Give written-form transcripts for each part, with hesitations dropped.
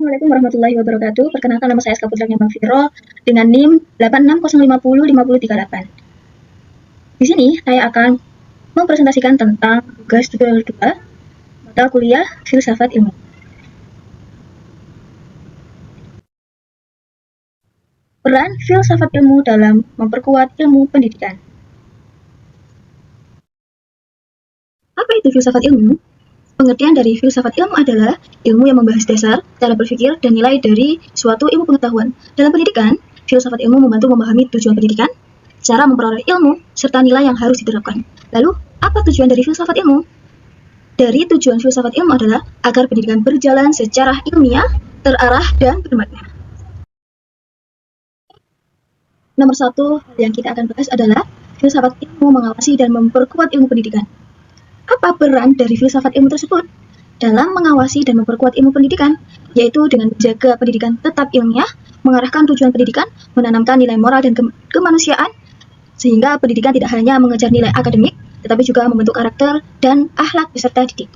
Assalamualaikum warahmatullahi wabarakatuh. Perkenalkan, nama saya Aska Putranya Bang Firo dengan NIM 86050508. Di sini saya akan mempresentasikan tentang tugas tutorial 2 mata kuliah Filsafat Ilmu. Peran filsafat ilmu dalam memperkuat ilmu pendidikan. Apa itu filsafat ilmu? Pengertian dari filsafat ilmu adalah ilmu yang membahas dasar, cara berpikir, dan nilai dari suatu ilmu pengetahuan. Dalam pendidikan, filsafat ilmu membantu memahami tujuan pendidikan, cara memperoleh ilmu, serta nilai yang harus diterapkan. Lalu, apa tujuan dari filsafat ilmu? Dari tujuan filsafat ilmu adalah agar pendidikan berjalan secara ilmiah, terarah, dan bermakna. Nomor 1 yang kita akan bahas adalah filsafat ilmu mengawasi dan memperkuat ilmu pendidikan. Apa peran dari filsafat ilmu tersebut? Dalam mengawasi dan memperkuat ilmu pendidikan, yaitu dengan menjaga pendidikan tetap ilmiah, mengarahkan tujuan pendidikan, menanamkan nilai moral dan kemanusiaan, sehingga pendidikan tidak hanya mengejar nilai akademik, tetapi juga membentuk karakter dan akhlak peserta didik.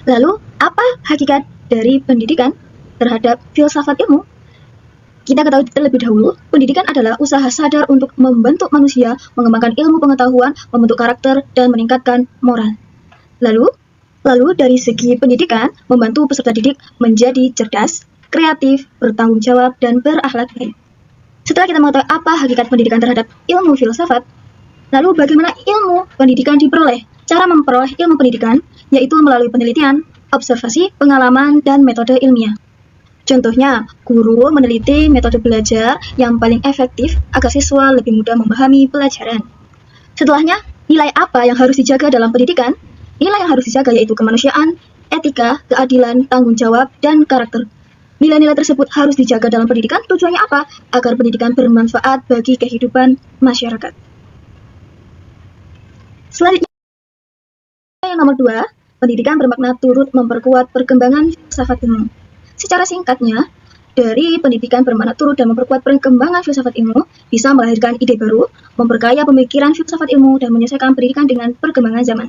Lalu, apa hakikat dari pendidikan terhadap filsafat ilmu? Kita ketahui terlebih dahulu, pendidikan adalah usaha sadar untuk membentuk manusia, mengembangkan ilmu pengetahuan, membentuk karakter, dan meningkatkan moral. Lalu dari segi pendidikan, membantu peserta didik menjadi cerdas, kreatif, bertanggung jawab, dan berakhlak baik. Setelah kita mengetahui apa hakikat pendidikan terhadap ilmu filsafat, lalu bagaimana ilmu pendidikan diperoleh? Cara memperoleh ilmu pendidikan yaitu melalui penelitian, observasi, pengalaman, dan metode ilmiah. Contohnya, guru meneliti metode belajar yang paling efektif agar siswa lebih mudah memahami pelajaran. Setelahnya, nilai apa yang harus dijaga dalam pendidikan? Nilai yang harus dijaga yaitu kemanusiaan, etika, keadilan, tanggung jawab, dan karakter. Nilai-nilai tersebut harus dijaga dalam pendidikan. Tujuannya apa? Agar pendidikan bermanfaat bagi kehidupan masyarakat. Selanjutnya, yang nomor 2, pendidikan bermakna turut memperkuat perkembangan filsafat ilmu. Secara singkatnya, dari pendidikan bermakna turut dan memperkuat perkembangan filsafat ilmu bisa melahirkan ide baru, memperkaya pemikiran filsafat ilmu, dan menyelesaikan pendidikan dengan perkembangan zaman.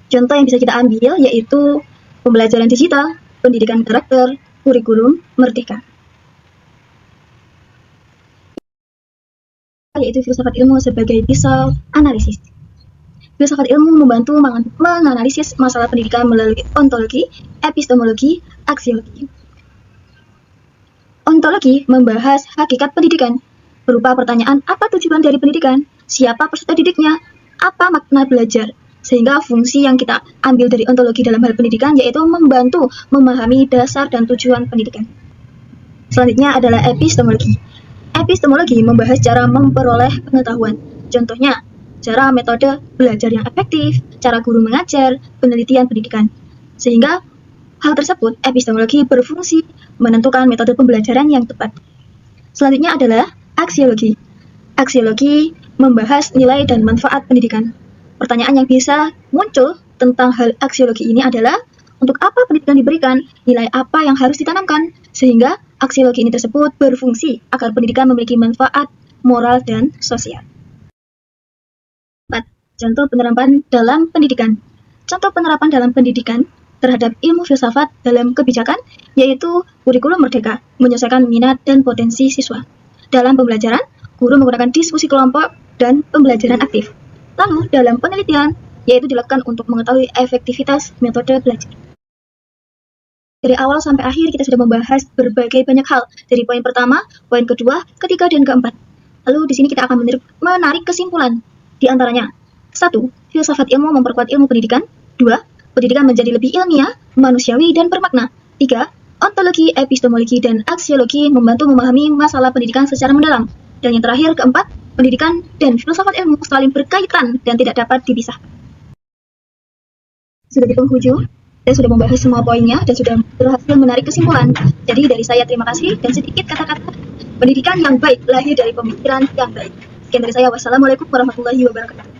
Contoh yang bisa kita ambil yaitu pembelajaran digital, pendidikan karakter, kurikulum merdeka. Yaitu filsafat ilmu sebagai pisau analisis. Filsafat ilmu membantu menganalisis masalah pendidikan melalui ontologi, epistemologi, aksiologi. Ontologi membahas hakikat pendidikan, berupa pertanyaan apa tujuan dari pendidikan, siapa peserta didiknya, apa makna belajar, sehingga fungsi yang kita ambil dari ontologi dalam hal pendidikan yaitu membantu memahami dasar dan tujuan pendidikan. Selanjutnya adalah epistemologi. Epistemologi membahas cara memperoleh pengetahuan. Contohnya, cara metode belajar yang efektif, cara guru mengajar, penelitian pendidikan. Sehingga hal tersebut, epistemologi berfungsi menentukan metode pembelajaran yang tepat. Selanjutnya adalah aksiologi. Aksiologi membahas nilai dan manfaat pendidikan. Pertanyaan yang bisa muncul tentang hal aksiologi ini adalah, untuk apa pendidikan diberikan, nilai apa yang harus ditanamkan, sehingga aksiologi ini tersebut berfungsi agar pendidikan memiliki manfaat moral dan sosial. 4. Contoh penerapan dalam pendidikan. Contoh penerapan dalam pendidikan terhadap ilmu filsafat dalam kebijakan yaitu kurikulum merdeka, menyesuaikan minat dan potensi siswa. Dalam pembelajaran, guru menggunakan diskusi kelompok dan pembelajaran aktif. Lalu, dalam penelitian, yaitu dilakukan untuk mengetahui efektivitas metode belajar. Dari awal sampai akhir kita sudah membahas berbagai banyak hal, dari poin pertama, poin kedua, ketiga, dan keempat. Lalu di sini kita akan menarik kesimpulan. Di antaranya, 1. Filsafat ilmu memperkuat ilmu pendidikan. 2. Pendidikan menjadi lebih ilmiah, manusiawi, dan bermakna. 3. Ontologi, epistemologi, dan aksiologi membantu memahami masalah pendidikan secara mendalam. Dan yang terakhir, keempat, pendidikan dan filsafat ilmu saling berkaitan dan tidak dapat dipisah. Sudah di penghujung, saya sudah membahas semua poinnya dan sudah berhasil menarik kesimpulan. Jadi dari saya terima kasih dan sedikit kata-kata, pendidikan yang baik lahir dari pemikiran yang baik. Sekian dari saya, wassalamualaikum warahmatullahi wabarakatuh.